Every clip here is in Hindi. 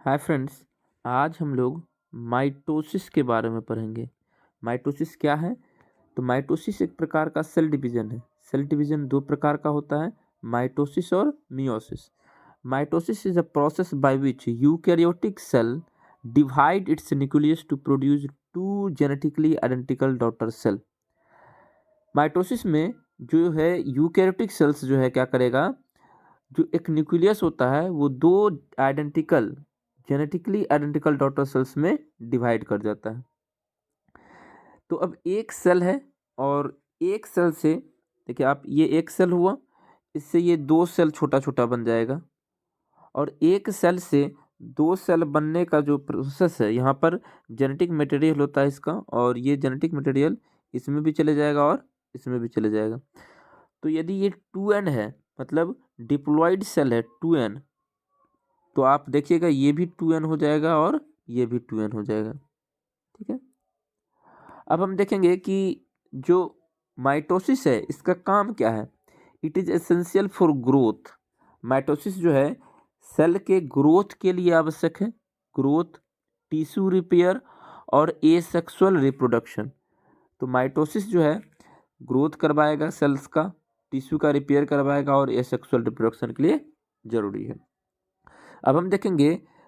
Hi friends. आज हम लोग माइटोसिस के बारे में पढ़ेंगे। माइटोसिस क्या है? तो माइटोसिस एक प्रकार का सेल डिवीजन है। सेल डिवीजन दो प्रकार का होता है, माइटोसिस और meiosis. Mitosis is a process by which eukaryotic cell divide its nucleus to produce two genetically identical daughter cell. Mitosis में जो है यूकैरियोटिक सेल्स जो है क्या करेगा, जो एक न्यूक्लियस होता है वो दो identical genetically identical daughter cells में डिवाइड कर जाता है। तो अब एक सेल है और एक सेल से देखिए आप, ये एक सेल हुआ, इससे ये दो सेल छोटा छोटा बन जाएगा और एक सेल से दो सेल बनने का जो प्रोसेस है, यहाँ पर जेनेटिक मटेरियल होता है इसका, और ये जेनेटिक मटेरियल इसमें भी चले जाएगा और इसमें भी चले जाएगा। तो यदि ये 2n है, मतलब डिप्लॉयड सेल है 2n, तो आप देखिएगा ये भी 2n हो जाएगा और ये भी 2n हो जाएगा। ठीक है। अब हम देखेंगे कि जो माइटोसिस है इसका काम क्या है। It is essential for growth. Mitosis जो है सेल के ग्रोथ के लिए आवश्यक है। ग्रोथ, टिश्यू रिपेयर और एसेक्सुअल रिप्रोडक्शन। तो माइटोसिस जो है ग्रोथ करवाएगा सेल्स का, टिश्यू का रिपेयर करवाएगा और एसेक्सुअल रिप्रोडक्शन के लिए जरूरी है। अब हम देखेंगे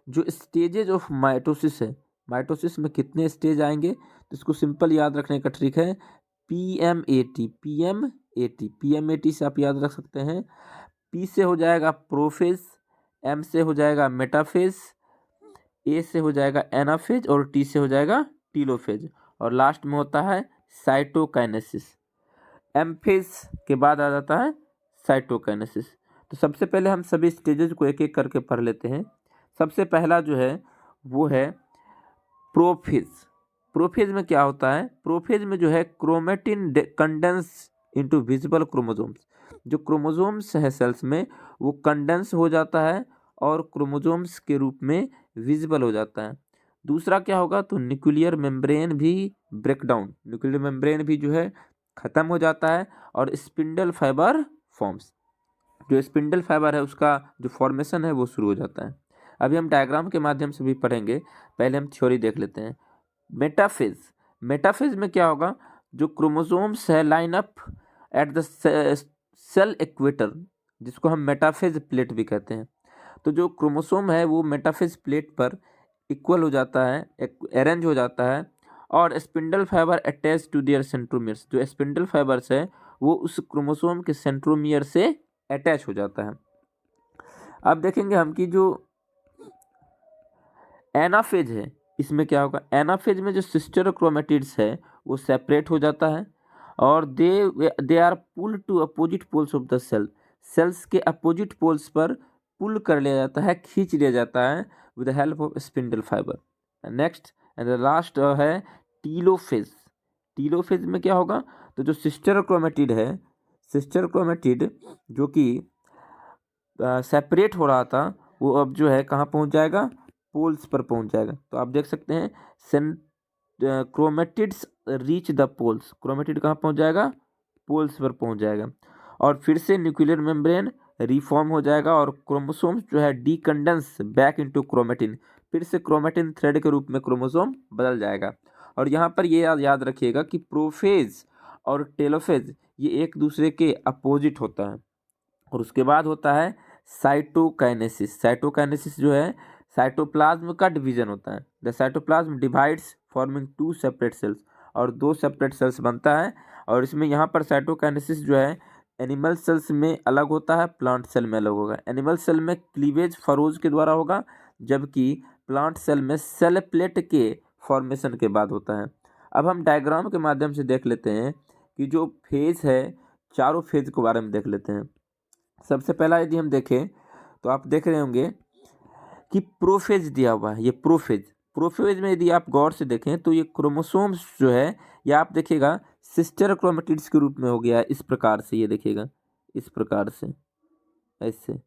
जो स्टेजेज ऑफ माइटोसिस है, माइटोसिस में कितने स्टेज आएंगे, तो इसको सिंपल याद रखने का ट्रिक है PMAT। PMAT से आप याद रख सकते हैं। P से हो जाएगा प्रोफेज, M से हो जाएगा मेटाफेज, A से हो जाएगा एनाफेज और T से हो जाएगा टीलोफेज, और लास्ट में होता है साइटोकाइनेसिस। M फेज के बाद आ जाता है साइटोकाइनेसिस। तो सबसे पहले हम सभी स्टेजेस को एक एक करके पढ़ लेते हैं। सबसे पहला जो है वो है प्रोफेज। प्रोफेज में क्या होता है? प्रोफेज में जो है chromatin condense into visible chromosomes. जो क्रोमोसोम्स है सेल्स में वो कंडेंस हो जाता है और क्रोमोसोम्स के रूप में विजिबल हो जाता है। दूसरा क्या होगा, तो न्यूक्लियर मेम्ब्रेन भी ब्रेकडाउन, न्यूक्लियर मेम्ब्रेन भी जो है ख़त्म हो जाता है और स्पिंडल फाइबर फॉर्म्स। जो स्पिंडल फाइबर है उसका जो फॉर्मेशन है वो शुरू हो जाता है। अभी हम डायग्राम के माध्यम से भी पढ़ेंगे, पहले हम थ्योरी देख लेते हैं। मेटाफेज, मेटाफेज में क्या होगा, जो क्रोमोसोम्स है line up at the cell equator, जिसको हम मेटाफेज प्लेट भी कहते हैं। तो जो क्रोमोसोम है वो मेटाफेज प्लेट पर इक्वल हो जाता है, अरेंज हो जाता है, और spindle fibre attach to their centromeres. जो स्पिंडल फाइबर्स है वो उस क्रोमोसोम के सेंट्रोमियर से अटैच हो जाता है। अब देखेंगे हम कि जो एनाफेज है इसमें क्या होगा। एनाफेज में जो सिस्टर क्रोमेटिड्स है वो सेपरेट हो जाता है और they are pull to opposite poles of the cell. Cells के अपोजिट पोल्स पर पुल कर लिया जाता है, खींच लिया जाता है with the help of spindle fibre. Next and the last है टीलोफेज। टीलोफेज में क्या होगा, तो जो सिस्टर क्रोमेटिड है, सिस्टर क्रोमेटिड जो कि सेपरेट हो रहा था, वो अब जो है कहाँ पहुँच जाएगा, पोल्स पर पहुँच जाएगा। तो आप देख सकते हैं chromatids reach the poles. Chromatid कहाँ पहुँच जाएगा, पोल्स पर पहुँच जाएगा, और फिर से न्यूक्लियर मेम्ब्रेन रिफॉर्म हो जाएगा और क्रोमोसोम्स जो है डीकंडेंस बैक इनटू क्रोमेटिन, फिर से क्रोमेटिन थ्रेड के रूप में क्रोमोसोम बदल जाएगा। और यहाँ पर ये याद रखिएगा कि प्रोफेज और टेलोफेज ये एक दूसरे के अपोजिट होता है। और उसके बाद होता है साइटोकाइनेसिस। साइटोकाइनेसिस जो है साइटोप्लाज्म का डिवीजन होता है। The cytoplasm divides forming two separate cells, और दो सेपरेट सेल्स बनता है। और इसमें यहाँ पर साइटोकाइनेसिस जो है एनिमल सेल्स में अलग होता है, प्लांट सेल में अलग होगा। एनिमल सेल में क्लीवेज फरोज के द्वारा होगा, जबकि प्लांट सेल में सेल प्लेट के फॉर्मेशन के बाद होता है। अब हम डायग्राम के माध्यम से देख लेते हैं कि जो फेज है, चारों फेज के बारे में देख लेते हैं। सबसे पहला यदि हम देखें तो आप देख रहे होंगे कि प्रोफेज दिया हुआ है। ये प्रोफेज, प्रोफेज में यदि आप गौर से देखें तो ये क्रोमोसोम्स जो है, ये आप देखिएगा सिस्टर क्रोमेटिड्स के रूप में हो गया है, इस प्रकार से। ये देखिएगा इस प्रकार से, ऐसे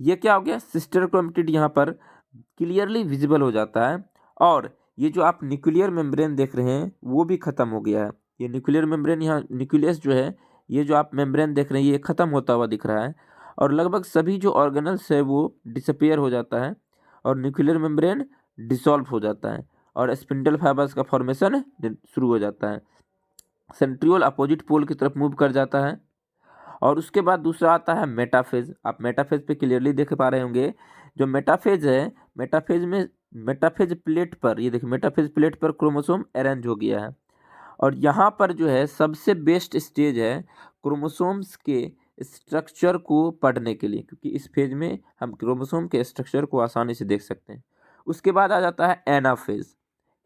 ये क्या हो गया, सिस्टर क्रोमेटिड यहाँ पर क्लियरली विजिबल हो जाता है। और ये जो आप न्यूक्लियर मेम्ब्रेन देख रहे हैं वो भी खत्म हो गया है। ये न्यूक्लियर मेम्ब्रेन, यहाँ न्यूक्लियस जो है, ये जो आप मेम्ब्रेन देख रहे हैं ये खत्म होता हुआ दिख रहा है, और लगभग सभी जो ऑर्गेनल्स है वो डिसअपियर हो जाता है। और न्यूक्लियर मेम्ब्रेन डिसॉल्व हो जाता है और स्पिंडल फाइबर्स का फॉर्मेशन शुरू हो जाता है। सेंट्रियोल अपोजिट पोल की तरफ मूव कर जाता है। और उसके बाद दूसरा आता है मेटाफेज। आप मेटाफेज पे क्लियरली देख पा रहे होंगे। जो मेटाफेज है, मेटाफेज प्लेट पर, ये देखिए मेटाफेज प्लेट पर क्रोमोसोम अरेंज हो गया है। और यहाँ पर जो है सबसे बेस्ट स्टेज है क्रोमोसोम्स के स्ट्रक्चर को पढ़ने के लिए, क्योंकि इस फेज में हम क्रोमोसोम के स्ट्रक्चर को आसानी से देख सकते हैं। उसके बाद आ जाता है एनाफेज।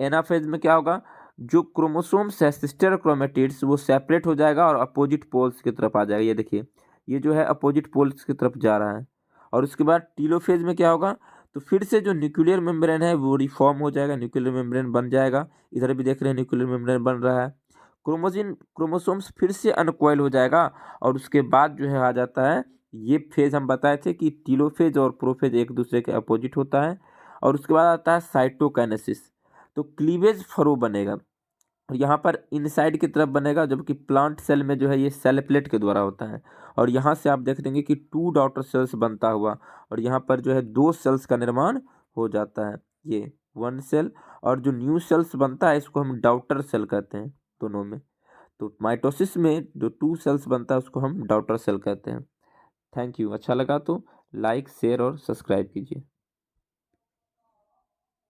एनाफेज में क्या होगा, जो क्रोमोसोम्स है सिस्टर क्रोमेटिड्स वो सेपरेट हो जाएगा और अपोजिट पोल्स की तरफ आ जाएगा। ये देखिए, ये जो है अपोजिट पोल्स की तरफ जा रहा है। और उसके बाद टीलोफेज में क्या होगा, तो फिर से जो न्यूक्लियर मेम्ब्रेन है वो रिफॉर्म हो जाएगा, न्यूक्लियर मेम्ब्रेन बन जाएगा। इधर भी देख रहे हैं न्यूक्लियर मेम्ब्रेन बन रहा है। क्रोमोसोम्स फिर से अनकॉइल हो जाएगा। और उसके बाद जो है आ जाता है, ये फेज हम बताए थे कि टीलोफेज और प्रोफेज एक दूसरे के अपोजिट होता है। और उसके बाद आता है साइटोकाइनेसिस। तो क्लीवेज फरो बनेगा और यहाँ पर इनसाइड की तरफ बनेगा, जबकि प्लांट सेल में जो है ये सेल प्लेट के द्वारा होता है। और यहाँ से आप देख देंगे कि 2 डॉटर सेल्स बनता हुआ, और यहाँ पर जो है 2 सेल्स का निर्माण हो जाता है, ये 1 सेल। और जो न्यू सेल्स बनता है इसको हम डॉटर सेल कहते हैं दोनों में। तो माइटोसिस में जो 2 सेल्स बनता है उसको हम डॉटर सेल कहते हैं। Thank you. अच्छा लगा तो लाइक, शेयर और सब्सक्राइब कीजिए।